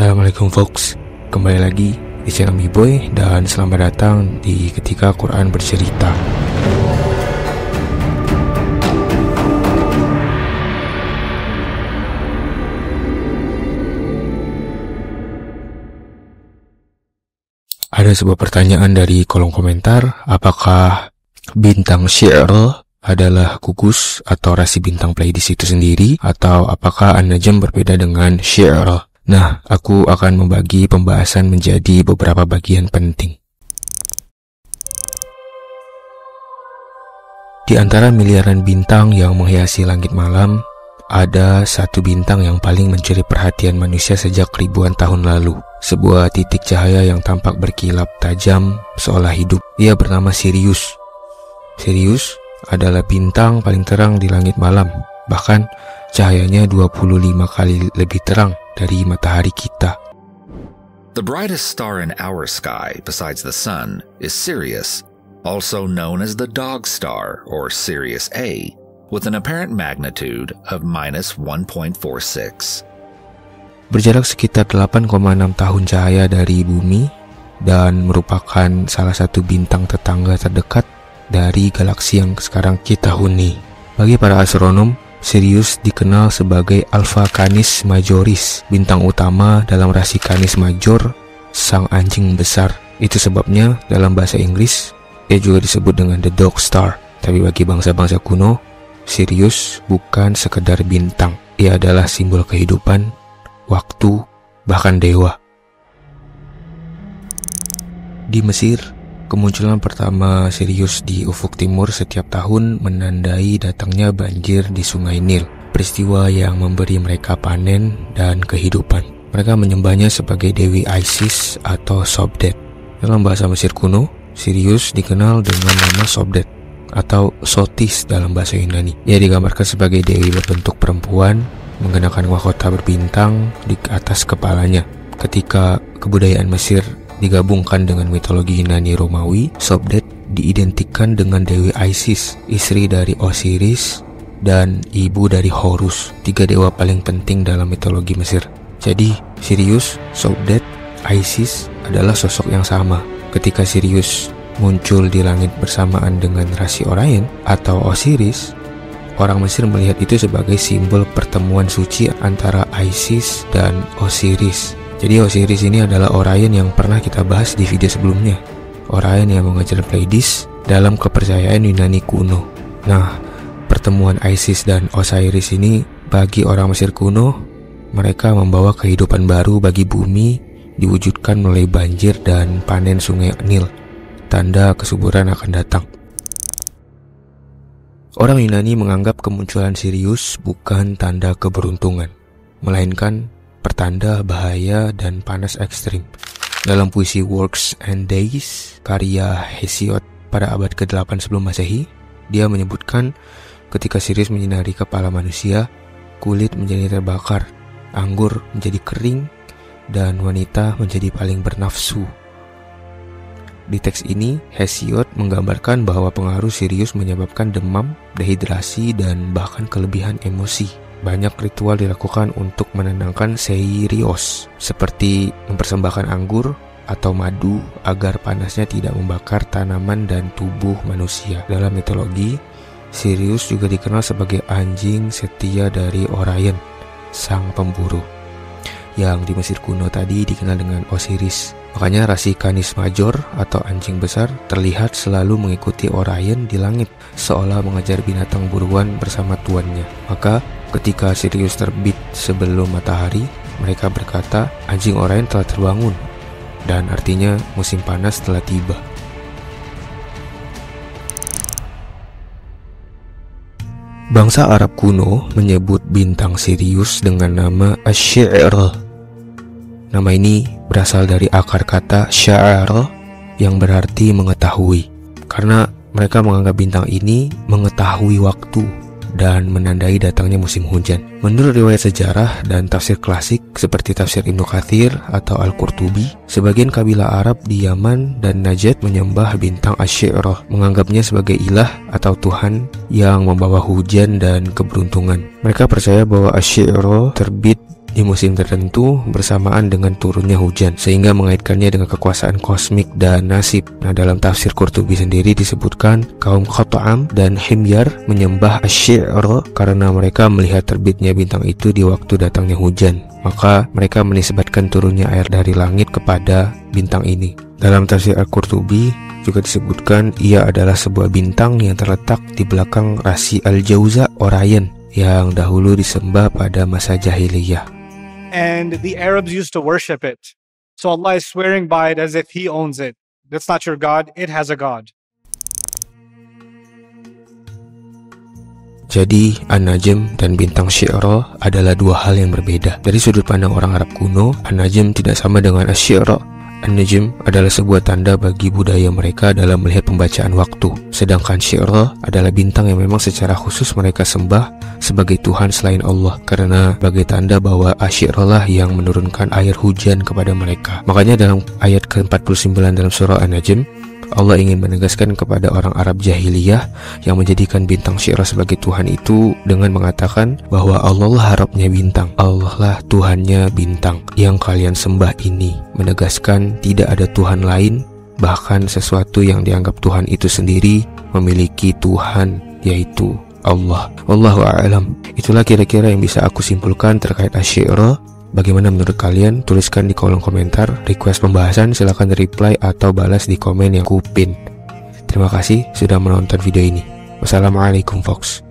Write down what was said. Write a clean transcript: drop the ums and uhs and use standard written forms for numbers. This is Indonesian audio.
Assalamualaikum folks, kembali lagi di channel Miboy dan selamat datang di Ketika Quran Bercerita. Ada sebuah pertanyaan dari kolom komentar, apakah bintang syi'r adalah gugus atau rasi bintang Pleiades itu sendiri, atau apakah An-Najm berbeda dengan syi'r? Nah, aku akan membagi pembahasan menjadi beberapa bagian penting. Di antara miliaran bintang yang menghiasi langit malam, ada satu bintang yang paling mencuri perhatian manusia sejak ribuan tahun lalu. Sebuah titik cahaya yang tampak berkilap tajam seolah hidup. Ia bernama Sirius. Sirius adalah bintang paling terang di langit malam. Bahkan cahayanya 25 kali lebih terang dari matahari kita. The brightest star in our sky besides the sun is Sirius, also known as the Dog Star or Sirius A, with an apparent magnitude of -1.46. Berjarak sekitar 8,6 tahun cahaya dari bumi dan merupakan salah satu bintang tetangga terdekat dari galaksi yang sekarang kita huni. Bagi para astronom, Sirius dikenal sebagai Alpha Canis Majoris, bintang utama dalam rasi Canis Major, sang anjing besar. Itu sebabnya dalam bahasa Inggris, ia juga disebut dengan The Dog Star. Tapi bagi bangsa-bangsa kuno, Sirius bukan sekedar bintang. Ia adalah simbol kehidupan, waktu, bahkan dewa. Di Mesir, kemunculan pertama Sirius di ufuk timur setiap tahun menandai datangnya banjir di Sungai Nil, peristiwa yang memberi mereka panen dan kehidupan. Mereka menyembahnya sebagai Dewi Isis atau Sobdet. Dalam bahasa Mesir kuno, Sirius dikenal dengan nama Sobdet atau Sotis dalam bahasa Yunani. Ia digambarkan sebagai dewi berbentuk perempuan, mengenakan mahkota berbintang di atas kepalanya. Ketika kebudayaan Mesir digabungkan dengan mitologi Yunani Romawi, Sobdet diidentikan dengan Dewi Isis, istri dari Osiris dan ibu dari Horus, tiga dewa paling penting dalam mitologi Mesir. Jadi, Sirius, Sobdet, Isis adalah sosok yang sama. Ketika Sirius muncul di langit bersamaan dengan rasi Orion atau Osiris, orang Mesir melihat itu sebagai simbol pertemuan suci antara Isis dan Osiris. Jadi Osiris ini adalah Orion yang pernah kita bahas di video sebelumnya. Orion yang mengajar Pleiades dalam kepercayaan Yunani kuno. Nah, pertemuan Isis dan Osiris ini bagi orang Mesir kuno, mereka membawa kehidupan baru bagi bumi, diwujudkan melalui banjir dan panen sungai Nil. Tanda kesuburan akan datang. Orang Yunani menganggap kemunculan Sirius bukan tanda keberuntungan, melainkan pertanda bahaya dan panas ekstrim. Dalam puisi Works and Days, karya Hesiod pada abad ke-8 sebelum Masehi, dia menyebutkan ketika Sirius menyinari kepala manusia, kulit menjadi terbakar, anggur menjadi kering, dan wanita menjadi paling bernafsu. Di teks ini, Hesiod menggambarkan bahwa pengaruh Sirius menyebabkan demam, dehidrasi, dan bahkan kelebihan emosi. Banyak ritual dilakukan untuk menenangkan Sirius, seperti mempersembahkan anggur atau madu agar panasnya tidak membakar tanaman dan tubuh manusia. Dalam mitologi, Sirius juga dikenal sebagai anjing setia dari Orion, sang pemburu, yang di Mesir kuno tadi dikenal dengan Osiris. Makanya rasi Canis Major atau anjing besar terlihat selalu mengikuti Orion di langit, seolah mengejar binatang buruan bersama tuannya. Maka ketika Sirius terbit sebelum matahari, mereka berkata anjing Orion telah terbangun, dan artinya musim panas telah tiba. Bangsa Arab kuno menyebut bintang Sirius dengan nama Asy-Syi'r. Nama ini berasal dari akar kata sya'ara yang berarti mengetahui, karena mereka menganggap bintang ini mengetahui waktu dan menandai datangnya musim hujan. Menurut riwayat sejarah dan tafsir klasik seperti tafsir Ibnu Katsir atau Al-Qurtubi, sebagian kabilah Arab di Yaman dan Najd menyembah bintang Asy-Syi'r, menganggapnya sebagai ilah atau Tuhan yang membawa hujan dan keberuntungan. Mereka percaya bahwa Asy-Syi'r terbit di musim tertentu bersamaan dengan turunnya hujan, sehingga mengaitkannya dengan kekuasaan kosmik dan nasib. Nah, dalam tafsir Qurtubi sendiri disebutkan kaum Khata'am dan Himyar menyembah Asy-Syi'ra karena mereka melihat terbitnya bintang itu di waktu datangnya hujan. Maka mereka menisbatkan turunnya air dari langit kepada bintang ini. Dalam tafsir Al-Qurtubi juga disebutkan ia adalah sebuah bintang yang terletak di belakang rasi Al-Jauza Orion yang dahulu disembah pada masa jahiliyah. And the Arabs used to worship it. So Allah is swearing by it as if He owns it. That's not your God, it has a God. Jadi, An-Najm dan bintang Syi'ra adalah dua hal yang berbeda. Dari sudut pandang orang Arab kuno, An-Najm tidak sama dengan Asy-Syi'ra. An-Najm adalah sebuah tanda bagi budaya mereka dalam melihat pembacaan waktu. Sedangkan Syi'ra adalah bintang yang memang secara khusus mereka sembah sebagai Tuhan selain Allah, karena sebagai tanda bahwa Asy-Syi'ra lah yang menurunkan air hujan kepada mereka. Makanya dalam ayat ke-49 dalam surah An-Najm, Allah ingin menegaskan kepada orang Arab jahiliyah yang menjadikan bintang Syi'ra sebagai Tuhan itu dengan mengatakan bahwa Allah lah Rabbnya bintang, Allah lah Tuhannya bintang yang kalian sembah ini, menegaskan tidak ada Tuhan lain, bahkan sesuatu yang dianggap Tuhan itu sendiri memiliki Tuhan, yaitu Allah. Wallahu a'lam. Itulah kira-kira yang bisa aku simpulkan terkait Asy-Syi'ra. Bagaimana menurut kalian? Tuliskan di kolom komentar. Request pembahasan silahkan reply atau balas di komen yang kupin. Terima kasih sudah menonton video ini. Wassalamualaikum folks.